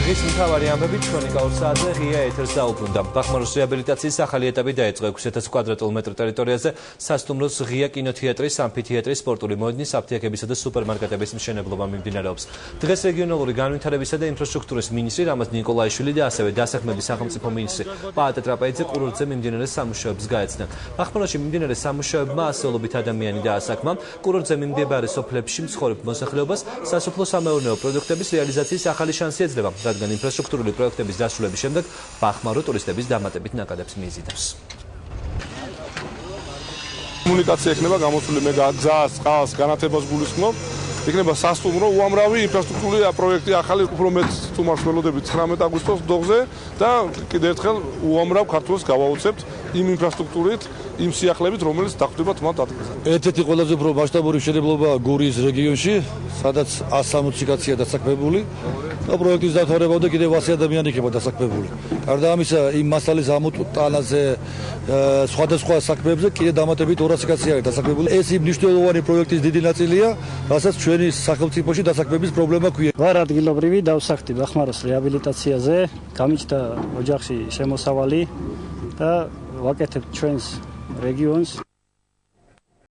დღის მთავარი ამბები ჩვენი კაურ საათზე ღია ეთერს დაუბრუნდა. ბახმაროს რეაბილიტაციის ახალი ეტაპი დაიწყო 6000 კვადრატულ მეტრ ტერიტორიაზე სასტუმროს ღია კინოთეატრის, ამფითეატრის, სპორტული მოედნის, აფთიაქებისა და სუპერმარკეტების მშენებლობა მიმდინარეობს. დღეს რეგიონალური განვითარებისა და ინფრასტრუქტურის მინისტრი რამაზ ნიკოლაიშვილი და ასევე დასაქმების სახელმწიფო მინისტრი პაატა ტრაპაიძე კურორტზე მიმდინარე სამუშაოებს გაეცნენ. ბახმაროში მიმდინარე სამუშაოებმა ასეულობით ადამიანი დაასაქმა. კურორტზე მიმდებარე სოფლებში მცხოვრებ მოსახლეობას სასოფლო-სამეურნეო პროდუქტების რეალიზაციის ახალი შანსი ეძლევა, რადგან ინფრასტრუქტურული პროექტების დასრულების შემდეგ ბახმარო ტურისტების დამატებით ნაკადებს მიიზიდავს. კომუნიკაცია იქნება გამოსული მე გზას, წყალს, განათებას გულისხმობ. იქნება სასტუმრო, უამრავი ინფრასტრუქტურული პროექტი ახალი უფრო მეტ სტუმარს ველოდებით 19 აგვისტოს დოღზე და კიდევ ერთხელ უამრავ ქართველს გავაუცებთ იმ ინფრასტრუქტურით, იმ სიახლეებით, რომელიც დახვდება თმათ ადგილზე. ერთ-ერთი ყველაზე უფრო მასშტაბური მშენებლობა გურიის რეგიონში, სადაც 160 კაცია დასაქმებული და პროექტის დამთავრებამდე კიდევ 100 ადამიანი იქნება დასაქმებული. გარდა ამისა, იმ მასალის ამოტანაზე სხვადასხვა საქმეებზე კიდევ დამატებით 200 კაცი არის დასაქმებული. ეს იმ მნიშვნელოვანი პროექტის დიდი ნაწილია, რასაც ჩვენი სახელმწიფოში დასაქმების პრობლემა ქვია. ვარ ადგილობრივი, დავსახდი ბახმაროს რეაბილიტაციაზე, გამიჩნდა ოჯახში შემოსავალი და ვაკეთებ ჩვენს რეგიონს